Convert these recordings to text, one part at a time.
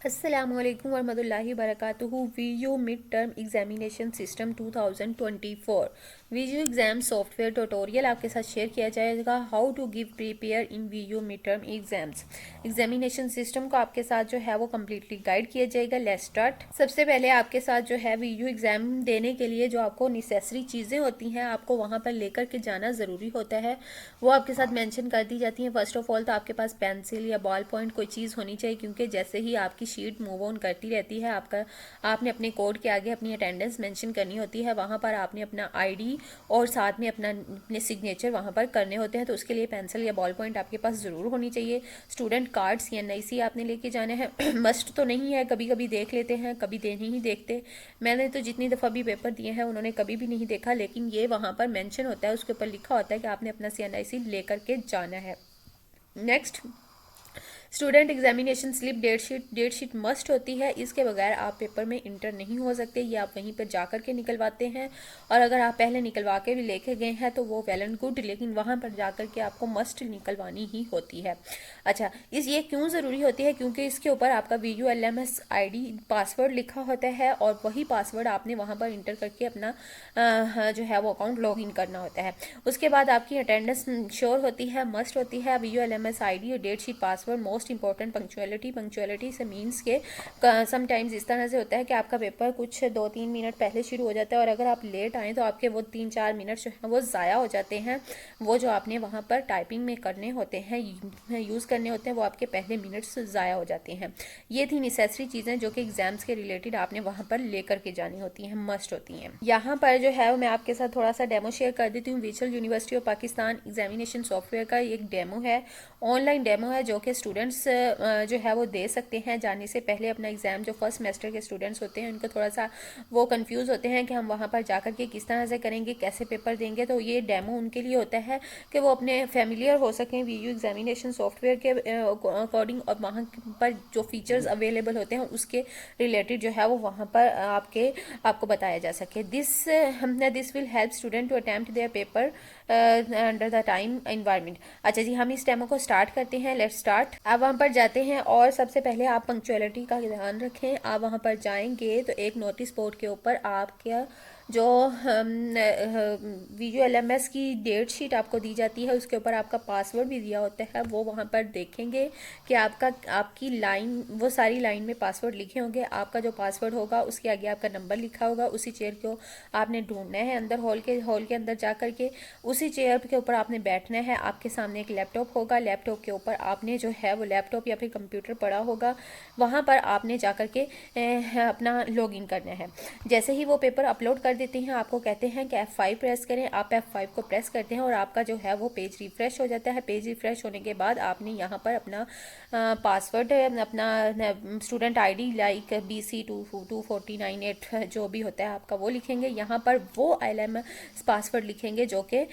अस्सलामुअलैकुम वरहमतुल्लाहि वबरकातुहू V U mid term examination system 2024 V U exam software tutorial आपके साथ शेयर किया जाएगा। How to give prepare in V U mid term exams. Examination system को आपके साथ जो है वो कम्प्लीटली गाइड किया जाएगा। Let's start. सबसे पहले आपके साथ जो है वीयू एग्ज़ाम देने के लिए जो आपको नेसेसरी चीज़ें होती हैं आपको वहाँ पर लेकर के जाना ज़रूरी होता है, वो आपके साथ मेंशन कर दी जाती हैं। फर्स्ट ऑफ ऑल तो आपके पास पेंसिल या बॉल पॉइंट कोई चीज़ होनी चाहिए, क्योंकि जैसे ही आपकी शीट मूव ऑन करती रहती है आपने अपने कोड के आगे अपनी अटेंडेंस मेंशन करनी होती है। वहाँ पर आपने अपना आईडी और साथ में अपने सिग्नेचर वहाँ पर करने होते हैं, तो उसके लिए पेंसिल या बॉल पॉइंट आपके पास ज़रूर होनी चाहिए। स्टूडेंट कार्ड्स या NIC आपने लेके जाने हैं। मस्ट तो नहीं है, कभी कभी देख लेते हैं, कभी नहीं ही देखते। मैंने तो जितनी दफ़ा भी पेपर दिए हैं उन्होंने कभी भी नहीं देखा, लेकिन ये वहाँ पर मेंशन होता है, उसके ऊपर लिखा होता है कि आपने अपना CNIC लेकर के जाना है। Next, student examination slip date sheet must होती है, इसके बगैर आप पेपर में इंटर नहीं हो सकते। ये आप वहीं पर जाकर के निकलवाते हैं, और अगर आप पहले निकलवा के भी लेके गए हैं तो वो वेल एंड गुड, लेकिन वहाँ पर जाकर के आपको मस्ट निकलवानी ही होती है। अच्छा, ये क्यों ज़रूरी होती है? क्योंकि इसके ऊपर आपका VULMS ID पासवर्ड लिखा होता है, और वही पासवर्ड आपने वहाँ पर इंटर करके अपना जो है वो अकाउंट लॉग इन करना होता है। उसके बाद आपकी अटेंडेंस श्योर होती है, मस्ट होती है। VULMS ID और date sheet password. Most important punctuality से मीन्स के समटाइम्स इस तरह से होता है कि आपका पेपर कुछ 2-3 मिनट पहले शुरू हो जाता है, और अगर आप लेट आएँ तो आपके वो 3-4 मिनट जो है वो ज़ाया हो जाते हैं। वो जो आपने वहाँ पर टाइपिंग में करने होते हैं, यूज़ करने होते हैं, वो आपके पहले मिनट्स ज़ाया हो जाते हैं। ये थी नेसेसरी चीज़ें जो कि एग्जाम्स के रिलेटेड आपने वहाँ पर लेकर के जानी होती हैं, मस्ट होती हैं। यहाँ पर जो है मैं आपके साथ थोड़ा सा डेमो शेयर कर देती हूँ। Virtual university of Pakistan examination software का एक डेमो है, ऑनलाइन डेमो है, जो कि स्टूडेंट्स जो है वो दे सकते हैं। जाने से पहले अपना एग्ज़ाम, जो फर्स्ट सेमेस्टर के स्टूडेंट्स होते हैं उनको थोड़ा सा वो कंफ्यूज होते हैं कि हम वहाँ पर जाकर के किस तरह से करेंगे, कैसे पेपर देंगे। तो ये डेमो उनके लिए होता है कि वो अपने फेमिलियर हो सकें वीयू एग्जामिनेशन सॉफ्टवेयर के अकॉर्डिंग, और वहाँ पर जो फीचर्स अवेलेबल होते हैं उसके रिलेटेड जो है वो वहाँ पर आपको बताया जा सके। This will help student to attempt their paper under the time environment. अच्छा जी, हम इस डेमो को स्टार्ट करते हैं। Let's start. आप वहाँ पर जाते हैं, और सबसे पहले आप पंक्चुअलिटी का ध्यान रखें। आप वहाँ पर जाएंगे तो एक नोटिस बोर्ड के ऊपर आपके जो VULMS की डेट शीट आपको दी जाती है, उसके ऊपर आपका पासवर्ड भी दिया होता है। वो वहाँ पर देखेंगे कि आपकी लाइन, वो सारी लाइन में पासवर्ड लिखे होंगे। आपका जो पासवर्ड होगा उसके आगे आपका नंबर लिखा होगा। उसी चेयर को आपने ढूंढना है अंदर, हॉल के अंदर जा कर के उसी चेयर के ऊपर आपने बैठना है। आपके सामने एक लैपटॉप होगा, लैपटॉप के ऊपर आपने जो है वो लैपटॉप या फिर कंप्यूटर पड़ा होगा, वहाँ पर आपने जा कर के अपना लॉगिन करना है। जैसे ही वो पेपर अपलोड कर देते हैं, आपको कहते हैं कि F5 प्रेस करें। आप F5 को प्रेस करते हैं और आपका जो है वो पेज रिफ्रेश हो जाता है। पेज रिफ्रेश होने के बाद आपने यहाँ पर अपना पासवर्ड, अपना स्टूडेंट ID लाइक BC22498 जो भी होता है आपका वो लिखेंगे। यहाँ पर वो ILMS पासवर्ड लिखेंगे जो कि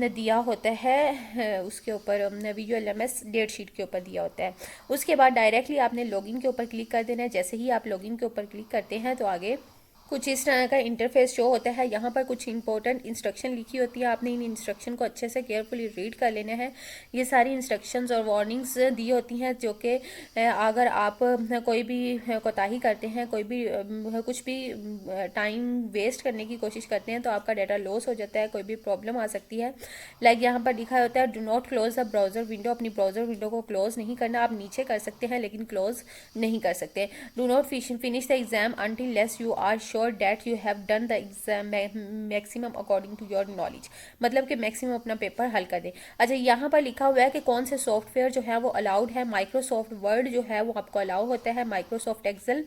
दिया होता है उसके ऊपर, VULMS डेट शीट के ऊपर दिया होता है। उसके बाद डायरेक्टली आपने लॉगिन के ऊपर क्लिक कर देना है। जैसे ही आप लॉगिन के ऊपर क्लिक करते हैं तो आगे कुछ इस तरह का इंटरफेस शो होता है। यहाँ पर कुछ इंपॉर्टेंट इंस्ट्रक्शन लिखी होती है, आपने इन इंस्ट्रक्शन को अच्छे से केयरफुली रीड कर लेना है। ये सारी इंस्ट्रक्शंस और वार्निंग्स दी होती हैं, जो कि अगर आप कोई भी कोताही करते हैं, कोई भी कुछ भी टाइम वेस्ट करने की कोशिश करते हैं, तो आपका डाटा लॉस हो जाता है, कोई भी प्रॉब्लम आ सकती है। लाइक यहाँ पर लिखा होता है, do not close the browser window. अपनी ब्राउज़र विंडो को क्लोज नहीं करना। आप नीचे कर सकते हैं लेकिन क्लोज नहीं कर सकते। Do not finish the exam until less you are sure that you have done the exam maximum according to your knowledge. मतलब कि मैक्सिमम अपना पेपर हल कर दें। अच्छा, यहाँ पर लिखा हुआ है कि कौन से सॉफ्टवेयर जो है वो अलाउड है। माइक्रोसॉफ्ट वर्ड जो है वो आपको अलाउ होता है, माइक्रोसॉफ्ट एक्सेल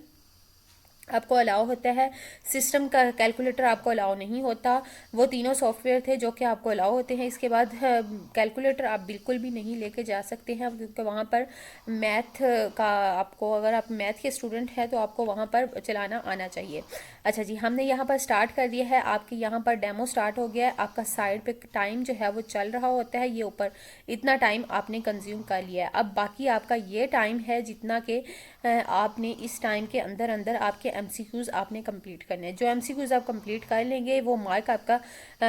आपको अलाउ होता है, सिस्टम का कैलकुलेटर आपको अलाउ नहीं होता। वो तीनों सॉफ्टवेयर थे जो कि आपको अलाउ होते हैं। इसके बाद कैलकुलेटर आप बिल्कुल भी नहीं लेके जा सकते हैं, क्योंकि वहाँ पर मैथ का आपको, अगर आप मैथ के स्टूडेंट हैं तो आपको वहाँ पर चलाना आना चाहिए। अच्छा जी, हमने यहाँ पर स्टार्ट कर दिया है। आपके यहाँ पर डेमो स्टार्ट हो गया है। आपका साइड पे टाइम जो है वो चल रहा होता है, ये ऊपर इतना टाइम आपने कंज्यूम कर लिया है। अब बाकी आपका ये टाइम है जितना कि आपने इस टाइम के अंदर अंदर आपके MCQs आपने कंप्लीट करने हैं। जो MCQs आप कंप्लीट कर लेंगे वो मार्क आपका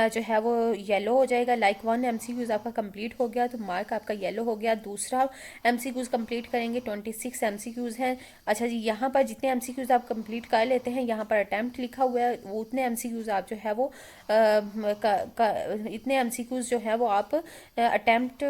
जो है वो येलो हो जाएगा। लाइक 1 MCQs आपका कंप्लीट हो गया तो मार्क आपका येलो हो गया। दूसरा MCQs कंप्लीट करेंगे, 26 MCQs हैं। अच्छा जी, यहाँ पर जितने MCQs आप कंप्लीट कर लेते हैं, यहाँ पर अटैम्प्ट लिखा हुआ है, वो उतने MCQs आप जो है वो इतने MCQs जो है वो आप अटैम्प्ट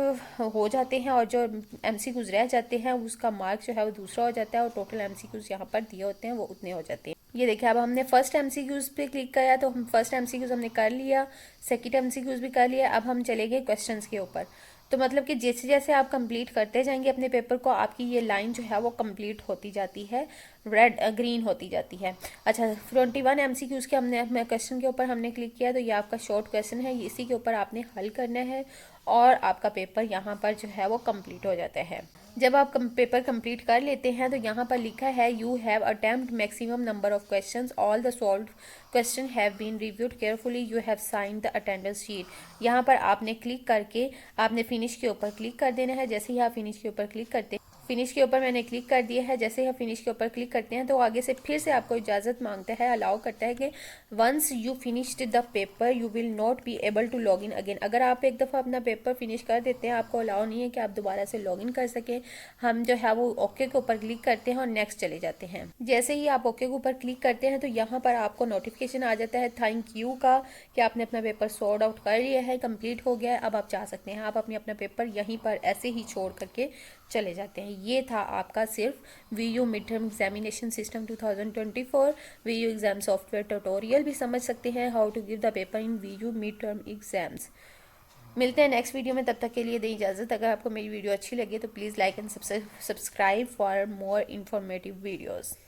हो जाते हैं, और जो MCQs रह जाते हैं उसका मार्क जो है वो दूसरा हो जाता है, और टोटल MCQs यहाँ पर दिए होते हैं वो उतने हो जाते हैं। ये देखिए, अब हमने फर्स्ट MCQs पे क्लिक किया तो हम फर्स्ट MCQs हमने कर लिया, सेकंड MCQs भी कर लिया। अब हम चले गए क्वेश्चंस के ऊपर। तो मतलब कि जैसे जैसे आप कंप्लीट करते जाएंगे अपने पेपर को, आपकी ये लाइन जो है वो कंप्लीट होती जाती है, रेड ग्रीन होती जाती है। अच्छा, 21 MCQs के हमने क्वेश्चन के ऊपर हमने क्लिक किया, तो ये आपका शॉर्ट क्वेश्चन है, इसी के ऊपर आपने हल करना है और आपका पेपर यहाँ पर जो है वो कंप्लीट हो जाता है। जब आप पेपर कंप्लीट कर लेते हैं तो यहाँ पर लिखा है you have attempt maximum number of questions, all the solve question have been reviewed carefully, you have sign the attendance sheet. यहाँ पर आपने क्लिक करके आपने फिनिश के ऊपर क्लिक कर देना है। जैसे ही आप फिनिश के ऊपर क्लिक करते हैं, फिनिश के ऊपर मैंने क्लिक कर दिया है। जैसे ही आप फिनिश के ऊपर क्लिक करते हैं तो आगे से फिर से आपको इजाज़त मांगता है, अलाउ करता है कि once you finished the paper you will not be able to log in again. अगर आप एक दफ़ा अपना पेपर फिनिश कर देते हैं, आपको अलाउ नहीं है कि आप दोबारा से लॉग इन कर सकें। हम जो है वो ओके के ऊपर क्लिक करते हैं और नेक्स्ट चले जाते हैं। जैसे ही आप ओके के ऊपर क्लिक करते हैं तो यहाँ पर आपको नोटिफिकेशन आ जाता है थैंक यू का, कि आपने अपना पेपर सॉर्ट आउट कर लिया है, कंप्लीट हो गया है। अब आप जा सकते हैं, आप अपना पेपर यहीं पर ऐसे ही छोड़ करके चले जाते हैं। ये था आपका सिर्फ VU mid term examination system 2024 VU exam software tutorial भी समझ सकते हैं, how to give the paper in VU mid term exams. मिलते हैं नेक्स्ट वीडियो में, तब तक के लिए दें इजाज़त। अगर आपको मेरी वीडियो अच्छी लगे तो please like and subscribe for more informative videos.